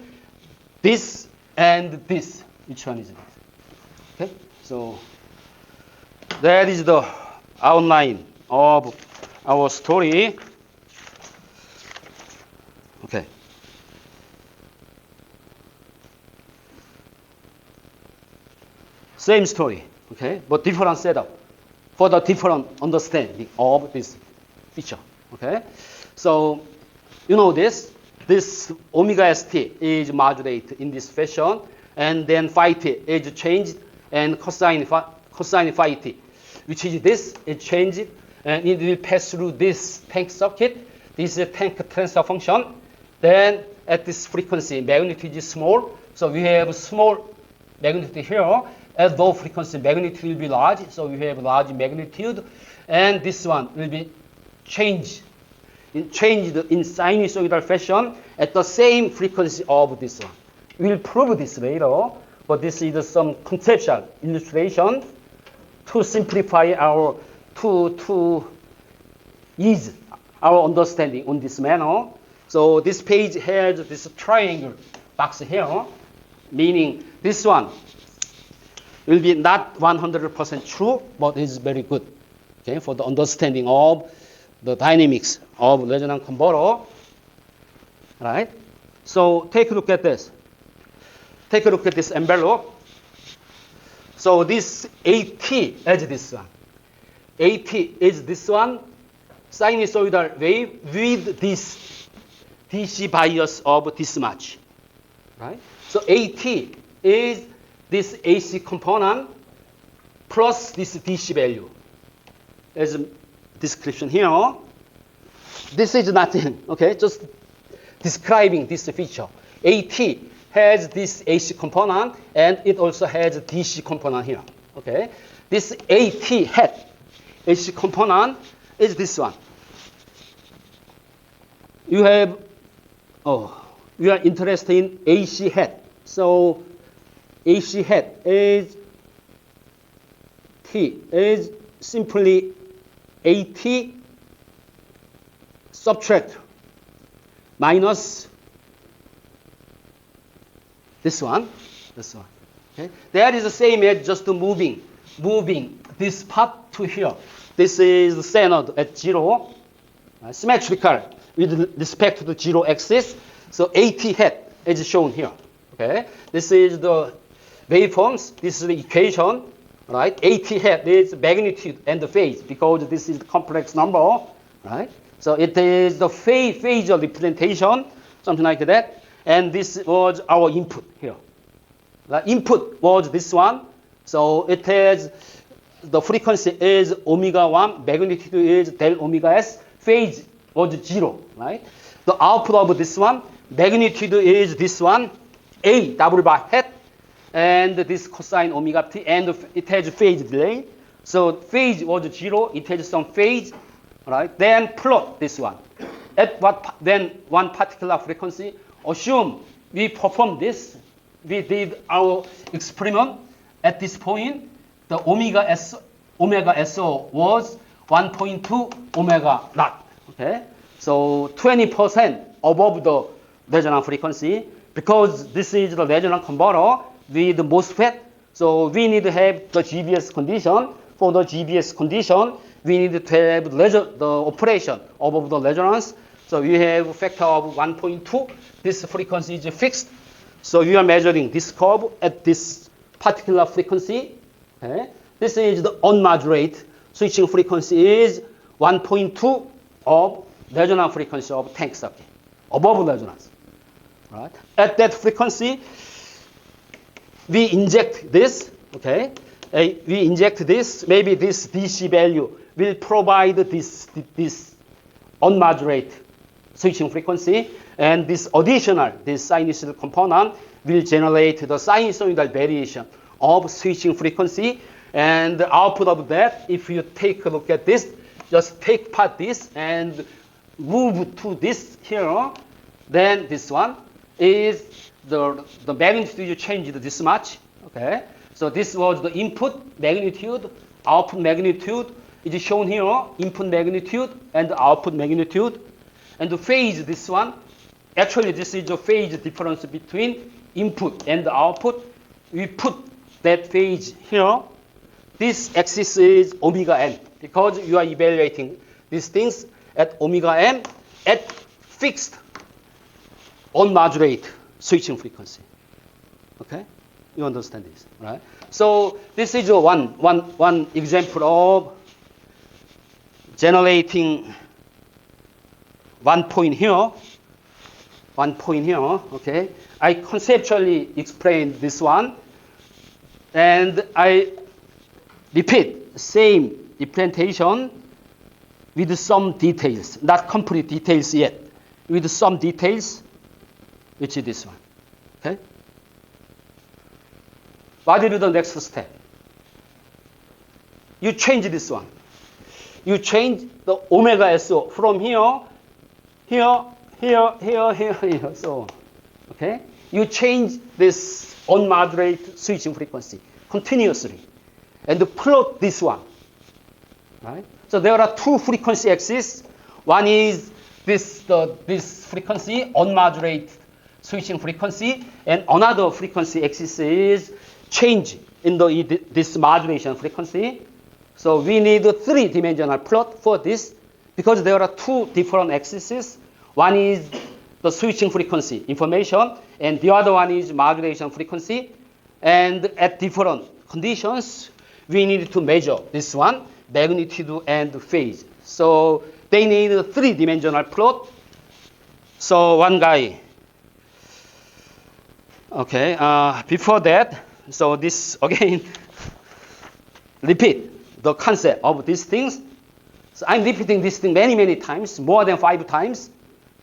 this and this. Which one is it? Okay? So that is the outline of our story. Okay. Same story, okay, but different setup for the different understanding of this feature. Okay, so you know this omega st is modulated in this fashion, and then phi t is changed, and cosine phi t, which is this, is changed, and it will pass through this tank circuit. This is a tank transfer function. Then at this frequency, magnitude is small, so we have small magnitude here. At low frequency, magnitude will be large, so we have large magnitude, and this one will be changed in sinusoidal fashion at the same frequency of this one. We will prove this later, but this is some conceptual illustration to simplify our to ease our understanding on this manner. So this page has this triangle box here, meaning this one will be not 100% true, but it's very good, okay, for the understanding of the dynamics of resonant converter, right? So take a look at this. Take a look at this envelope. So this AT is this one. AT is this one, sinusoidal wave with this DC bias of this much, right? So AT is this AC component plus this DC value. As a description here. This is nothing, okay? Just describing this feature. AT has this AC component, and it also has a DC component here, okay? This AT hat AC component is this one. You have, you are interested in AC hat. So AC hat is T is simply AT subtract minus this one. Okay, that is the same as just moving this part to here. This is centered at 0, symmetrical with respect to the 0 axis. So AT hat is shown here. Okay, this is the waveforms. This is the equation, right? AT hat is magnitude and the phase because this is the complex number, right? So it is the phasal representation, something like that. And this was our input here. The input was this one. So it has, the frequency is omega 1, magnitude is del omega s, phase was 0, right? The output of this one, magnitude is this one, A double bar hat, and this cosine omega t, and it has phase delay. So phase was 0, it has some phase, right? Then plot this one. At what, then one particular frequency, assume we perform this, we did our experiment at this point, the omega SO was 1.2 omega naught, okay? So 20% above the resonant frequency, because this is the resonant converter with the MOSFET, so we need to have the GBS condition. For the GBS condition, we need to have the operation above the resonance. So we have a factor of 1.2. This frequency is fixed. So you are measuring this curve at this particular frequency. Okay? This is the unmodulated switching frequency is 1.2 of resonant frequency of tank circuit, above resonance. Right? At that frequency, we inject this, okay? We inject this, maybe this DC value will provide this unmodulated switching frequency, and this additional, this sinusoidal component will generate the sinusoidal variation of switching frequency, and the output of that, if you take a look at this, just take part this and move to this here, then this one is the magnitude you changed this much, okay? So this was the input magnitude, output magnitude is shown here, input magnitude and output magnitude. And the phase, this one, actually this is the phase difference between input and the output. We put that phase here. This axis is omega n, because you are evaluating these things at omega n at fixed unmodulated switching frequency. Okay? You understand this, right? So this is one example of generating one point here, okay? I conceptually explained this one, and I repeat same representation with some details, not complete details yet, with some details, which is this one, okay? What will be the next step? You change this one. You change the omega SO from here, so on. Okay? You change this unmodulated switching frequency continuously and plot this one. Right? So there are two frequency axes. One is this frequency, unmodulated switching frequency, and another frequency axis is change in this modulation frequency. So we need a three-dimensional plot for this because there are two different axes. One is the switching frequency information, and the other one is modulation frequency. And at different conditions, we need to measure this one, magnitude and phase. So they need a three-dimensional plot. So one guy, okay, before that, so this again, repeat the concept of these things. So I'm repeating this thing many, many times, more than 5 times,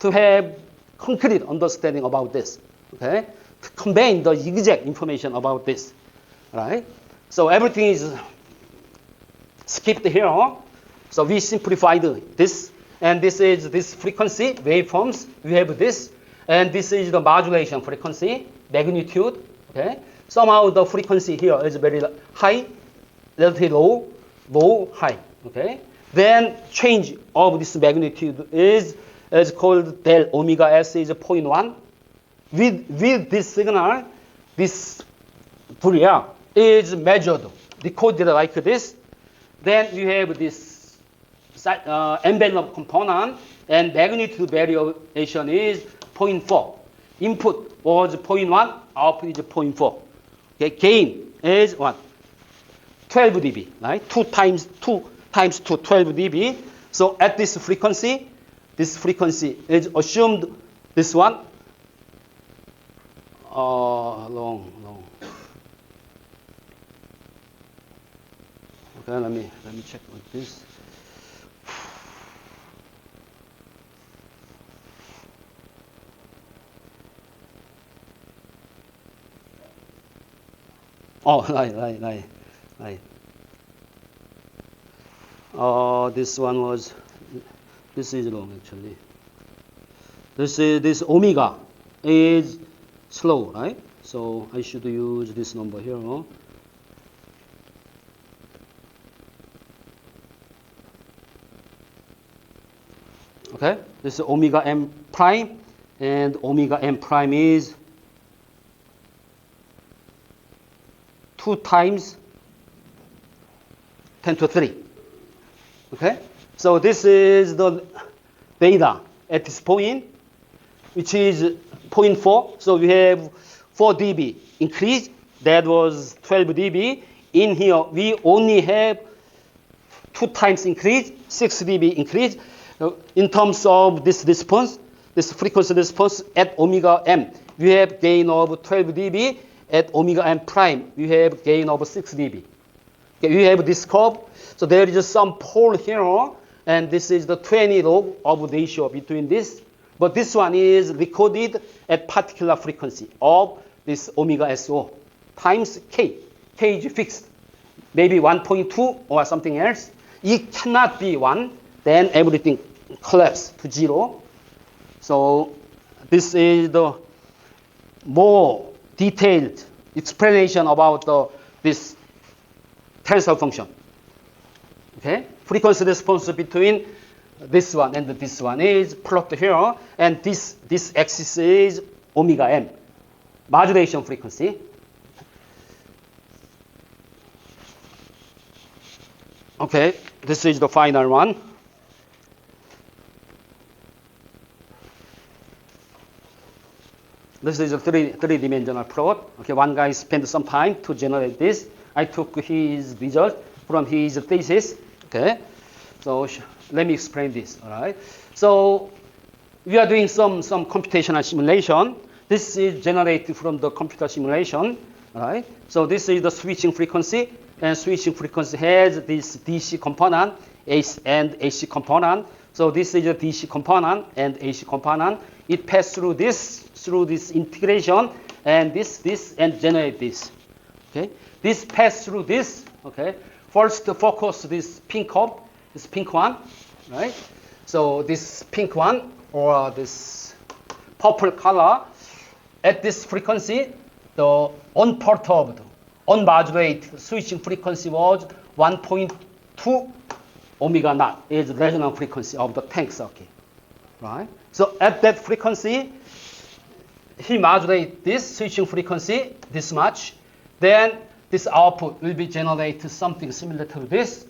to have concrete understanding about this, okay? To convey the exact information about this, right? So everything is skipped here. So we simplified this, and this is this frequency, waveforms. We have this, and this is the modulation frequency, magnitude, okay? Somehow the frequency here is very high, relatively low, low, high, okay? Then change of this magnitude is called del omega s is 0.1. With this signal, this Fourier is measured, decoded like this. Then you have this envelope component, and magnitude variation is 0.4. Input was 0.1, output is 0.4. Okay, gain is what? 12 dB, right? 2 times 2 times 2, 12 dB. So at this frequency is assumed this one. Long. Okay, let me check with this. Oh, right. This one was. This is wrong actually. This omega is slow, right? So I should use this number here. Okay, this is omega m prime, and omega m prime is 2 times 10 to 3. Okay, so this is the data at this point, which is 0.4. So we have 4 dB increase. That was 12 dB. In here, we only have 2 times increase, 6 dB increase. In terms of this response, this frequency response at omega m, we have gain of 12 dB. At omega m prime, we have gain of 6 dB. Okay, we have this curve. So there is some pole here, and this is the 20 log of ratio between this. But this one is recorded at particular frequency of this omega SO times K. K is fixed. Maybe 1.2 or something else. It cannot be 1. Then everything collapses to 0. So this is the more detailed explanation about this tensor function. Okay, frequency response between this one and this one is plotted here, and this axis is omega m, modulation frequency. Okay, this is the final one. This is a three-dimensional plot. Okay, one guy spent some time to generate this. I took his result from his thesis. Okay, so let me explain this. All right. So we are doing some computational simulation. This is generated from the computer simulation. All right. So this is the switching frequency, and switching frequency has this DC component and AC component. So this is a DC component and AC component. It passes through this integration, and this and generate this. Okay, this pass through this. Okay, first focus this pink one, right? So this pink one or this purple color at this frequency, the unperturbed, unmodulated switching frequency was 1.2 omega naught is resonant frequency of the tank circuit, right? So at that frequency, he modulates this switching frequency this much. Then this output will be generated something similar to this.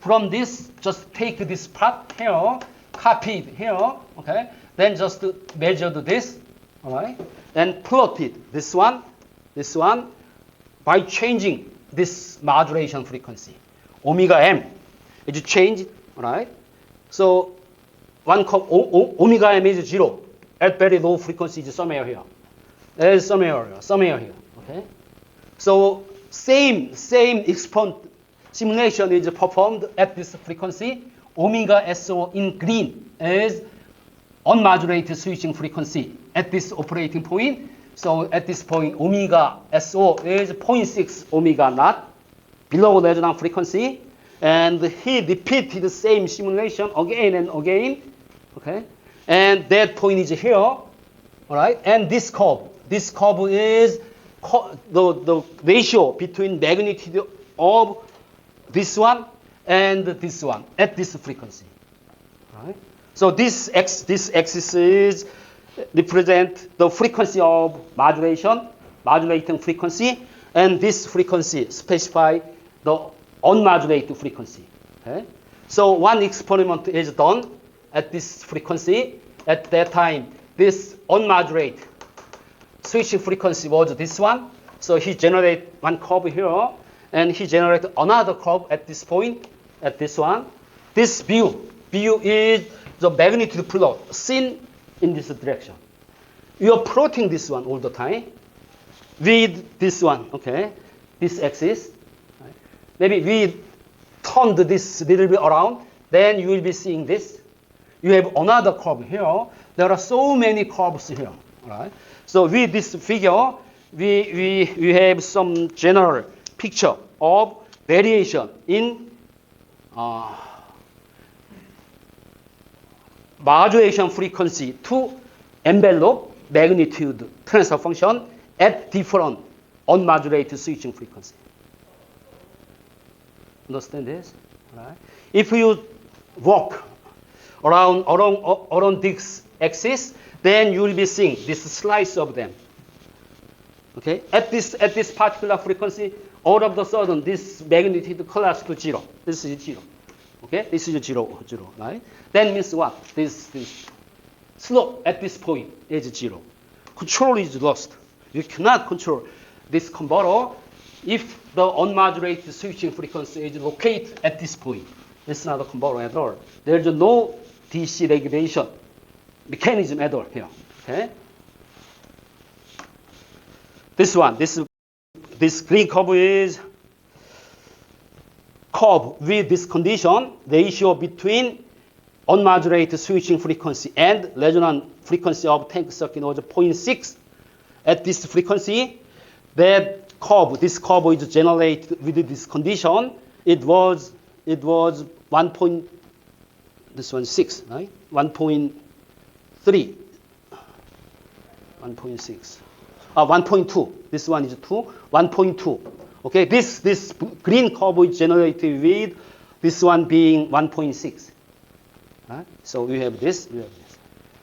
From this, just take this part here, copy it here, okay? Then just measure this, all right? And plot it, this one, by changing this modulation frequency. Omega m is changed, all right? So omega m is 0 at very low frequency is somewhere here. There's somewhere here, okay? So same simulation is performed at this frequency. Omega SO in green is unmodulated switching frequency at this operating point. So at this point, omega SO is 0.6 omega naught below resonant frequency. And he repeated the same simulation again and again. Okay? And that point is here. All right? And this curve is the ratio between magnitude of this one and this one at this frequency. All right? So this axis is represent the frequency of modulating frequency, and this frequency specify the unmodulated frequency. Okay? So one experiment is done at this frequency. At that time, this unmodulated switching frequency was this one. So he generated one curve here, and he generated another curve at this point, at this one. This view is the magnitude plot seen in this direction. You are plotting this one all the time with this one, okay? This axis. Right? Maybe we turned this little bit around, then you will be seeing this. You have another curve here. There are so many curves here, all right? So with this figure, we have some general picture of variation in modulation frequency to envelope magnitude transfer function at different unmodulated switching frequency. Understand this? Right? If you walk around this axis, then you will be seeing this slice of them. Okay? At this particular frequency, all of a sudden this magnitude collapses to 0. This is 0. Okay? This is 0, right? That means what? This slope at this point is 0. Control is lost. You cannot control this converter if the unmodulated switching frequency is located at this point. It's not a converter at all. There's no DC regulation mechanism at all here. Okay? This green curve is curve with this condition, ratio between unmodulated switching frequency and resonant frequency of tank circuit was 0.6. At this frequency, that curve, this curve is generated with this condition. It was 1.6, right? 1.3, 1.6, 1.2. This one is 2, 1.2. Okay, this green curve is generated with this one being 1.6. Right? So we have this,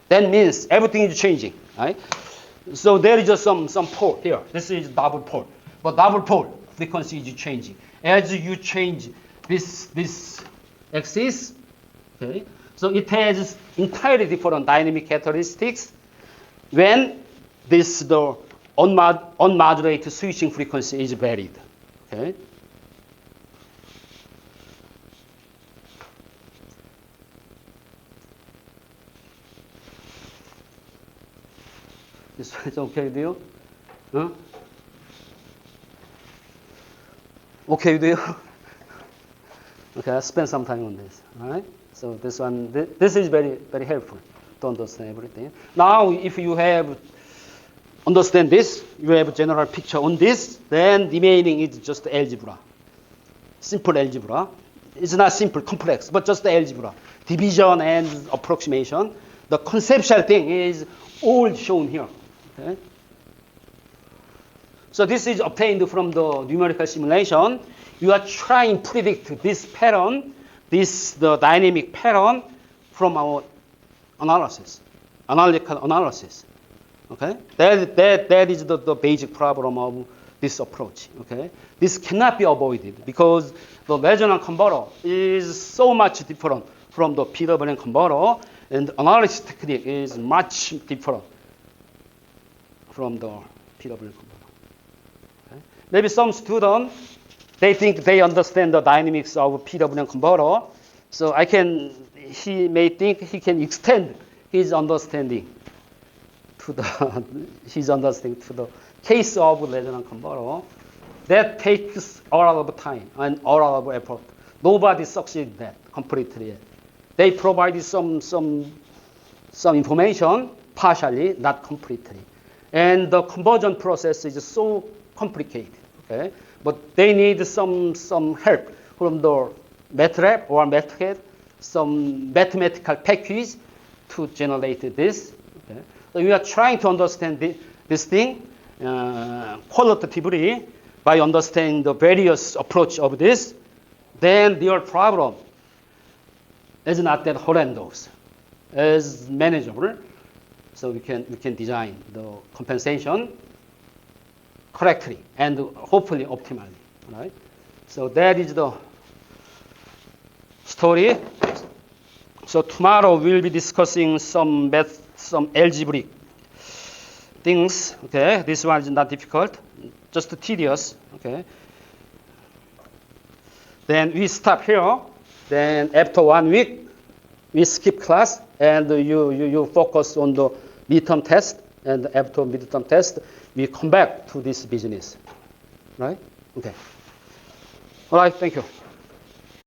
That means everything is changing, right? So there is just some pole here. This is double pole. But double pole frequency is changing. As you change this axis, okay, so it has entirely different dynamic characteristics when the unmodulated switching frequency is varied. Okay. This is okay with you? Huh? Okay with you? Okay, I'll spend some time on this. All right. So this one, this is very, very helpful to understand everything. Now, if you have understand this, you have a general picture on this, then remaining is just algebra. Simple algebra. It's not simple, complex, but just the algebra. Division and approximation. The conceptual thing is all shown here. Okay? So this is obtained from the numerical simulation. You are trying to predict this pattern, the dynamic pattern from our analysis, analytical analysis. Okay, that is the basic problem of this approach. Okay, this cannot be avoided because the resonant converter is so much different from the PWM converter, and analysis technique is much different from the PWM converter. Okay? Maybe some students, they think they understand the dynamics of PWM converter, so he may think he can extend his understanding to the case of resonant converter. That takes a lot of time and a lot of effort. Nobody succeeds that completely. They provided some information, partially, not completely. And the conversion process is so complicated. Okay? But they need some help from the MATLAB or MATLAB, some mathematical package to generate this. Okay? So we are trying to understand this thing qualitatively by understanding the various approach of this. Then your problem is not that horrendous, is manageable. So we can design the compensation correctly and hopefully optimally. Right? So that is the story. So tomorrow we'll be discussing some algebraic things. Okay, this one is not difficult, just tedious. Okay. Then we stop here. Then after 1 week, we skip class and you focus on the midterm test. And after midterm test, we come back to this business. Right? Okay. All right. Thank you.